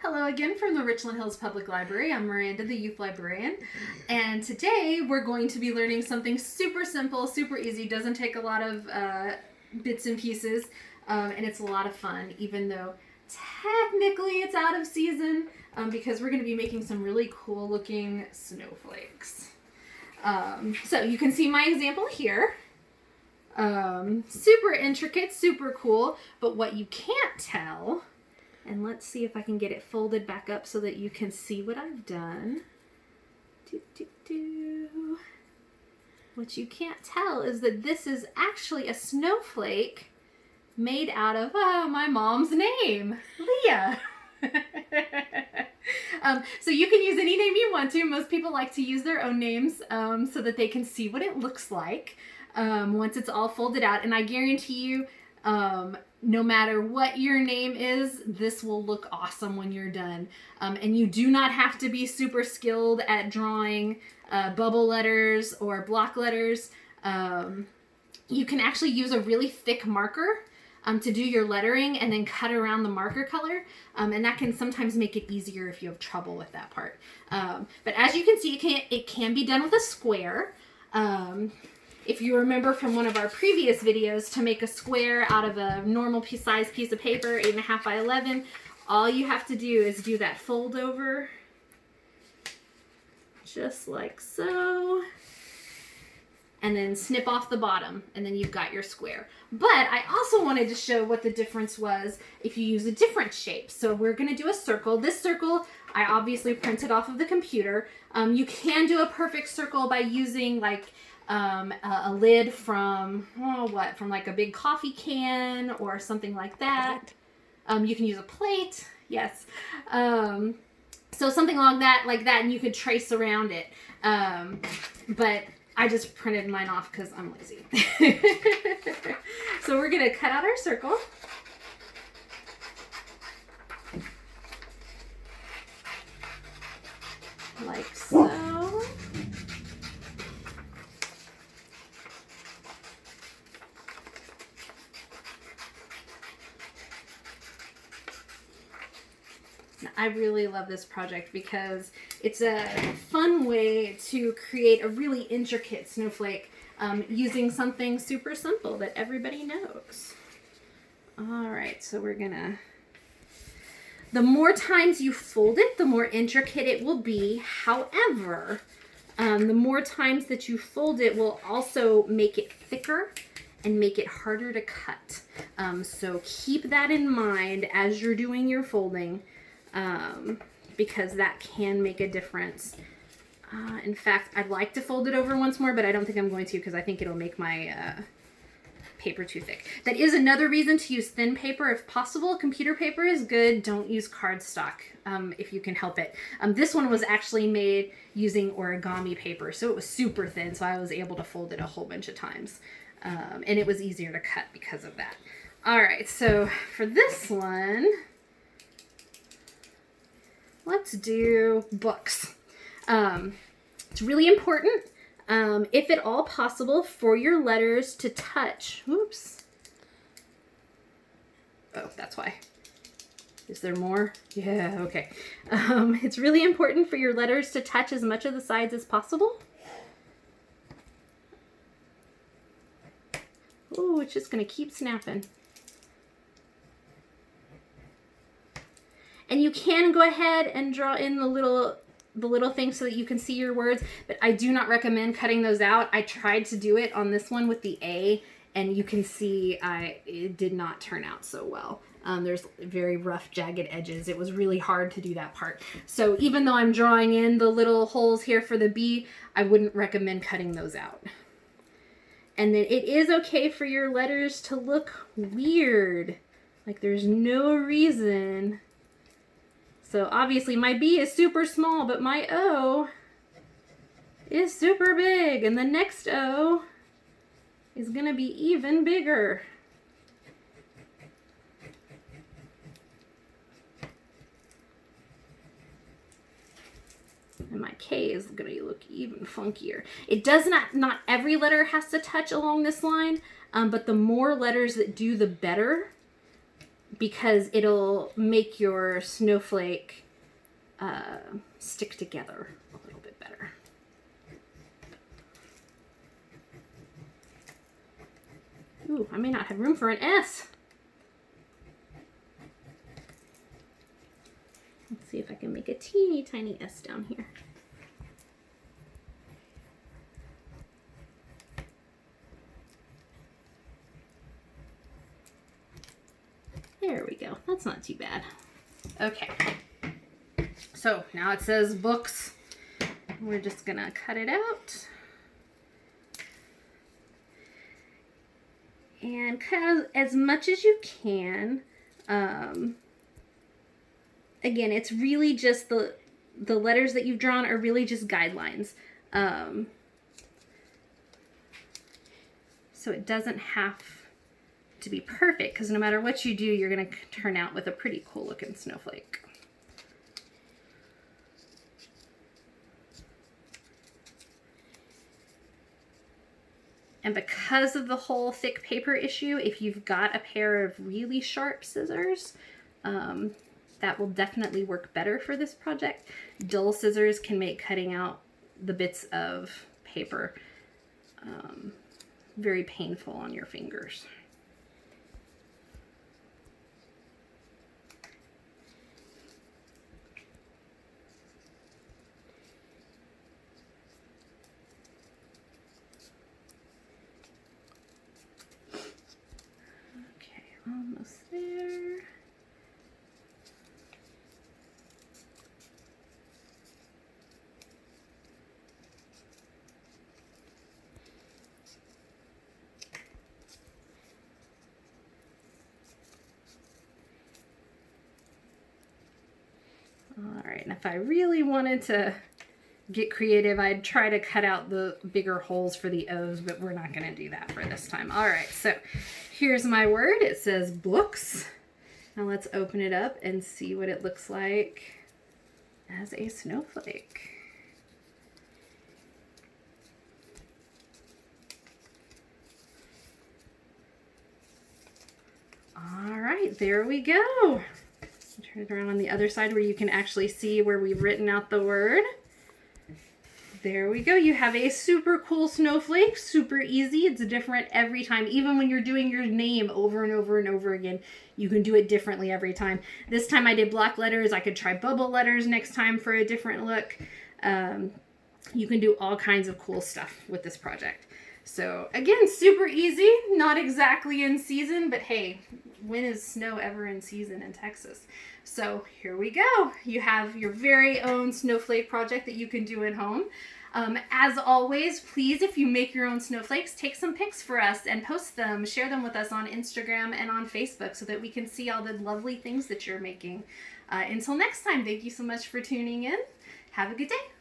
Hello again from the Richland Hills Public Library. I'm Miranda, the youth librarian, and today we're going to be learning something super simple, super easy, doesn't take a lot of bits and pieces, and it's a lot of fun, even though technically it's out of season, because we're going to be making some really cool looking snowflakes. So you can see my example here. Super intricate, super cool, but what you can't tell, and let's see if I can get it folded back up so that you can see what I've done. What you can't tell is that this is actually a snowflake made out of my mom's name, Leah. So you can use any name you want to. Most people like to use their own names so that they can see what it looks like once it's all folded out. And I guarantee you, no matter what your name is, this will look awesome when you're done. And you do not have to be super skilled at drawing bubble letters or block letters. You can actually use a really thick marker to do your lettering and then cut around the marker color. And that can sometimes make it easier if you have trouble with that part. But as you can see, it can be done with a square. If you remember from one of our previous videos, to make a square out of a normal size piece of paper, 8.5 by 11, all you have to do is do that fold over, just like so, and then snip off the bottom, and then you've got your square. But I also wanted to show what the difference was if you use a different shape. So we're going to do a circle. This circle, I obviously printed off of the computer. You can do a perfect circle by using like a lid from, from like a big coffee can or something like that. You can use a plate, yes. So something like that, and you could trace around it. But I just printed mine off because I'm lazy. So we're gonna cut out our circle. Like so. I really love this project because it's a fun way to create a really intricate snowflake using something super simple that everybody knows. All right, so we're gonna, the more times you fold it, the more intricate it will be. However, the more times that you fold it will also make it thicker and make it harder to cut. So keep that in mind as you're doing your folding. Because that can make a difference. In fact, I'd like to fold it over once more, but I don't think I'm going to because I think it'll make my paper too thick. That is another reason to use thin paper if possible. Computer paper is good. Don't use cardstock if you can help it. This one was actually made using origami paper, so it was super thin, so I was able to fold it a whole bunch of times. And it was easier to cut because of that. All right, so for this one, let's do books. It's really important, if at all possible, for your letters to touch. Oops. Oh, that's why. Is there more? Yeah, okay. It's really important for your letters to touch as much of the sides as possible. Oh, it's just going to keep snapping. And you can go ahead and draw in the little things so that you can see your words, but I do not recommend cutting those out. I tried to do it on this one with the A, and you can see it did not turn out so well. There's very rough, jagged edges. It was really hard to do that part. So even though I'm drawing in the little holes here for the B, I wouldn't recommend cutting those out. And then it is okay for your letters to look weird. Like there's no reason. So obviously my B is super small, but my O is super big. And the next O is going to be even bigger. And my K is going to look even funkier. It does not every letter has to touch along this line, but the more letters that do, the better. because it'll make your snowflake stick together a little bit better. Ooh, I may not have room for an S. Let's see if I can make a teeny tiny S down here. There we go. That's not too bad. Okay. So now it says books. We're just gonna cut it out. And cut as much as you can. Again, it's really just the letters that you've drawn are really just guidelines. So it doesn't have to be perfect, because no matter what you do, you're going to turn out with a pretty cool looking snowflake. And because of the whole thick paper issue, if you've got a pair of really sharp scissors, that will definitely work better for this project. Dull scissors can make cutting out the bits of paper very painful on your fingers. Okay, almost there. All right, and if I really wanted to get creative, I'd try to cut out the bigger holes for the O's, but we're not gonna do that for this time. All right, so here's my word. It says books. Now let's open it up and see what it looks like as a snowflake. All right, there we go. Turn it around on the other side where you can actually see where we've written out the word. There we go. You have a super cool snowflake, super easy. It's different every time. Even when you're doing your name over and over and over again, you can do it differently every time. This time I did block letters. I could try bubble letters next time for a different look. You can do all kinds of cool stuff with this project. So again, super easy, not exactly in season, but hey, when is snow ever in season in Texas? So here we go. You have your very own snowflake project that you can do at home. As always, please, if you make your own snowflakes, take some pics for us and post them. Share them with us on Instagram and on Facebook so that we can see all the lovely things that you're making. Until next time, thank you so much for tuning in. Have a good day.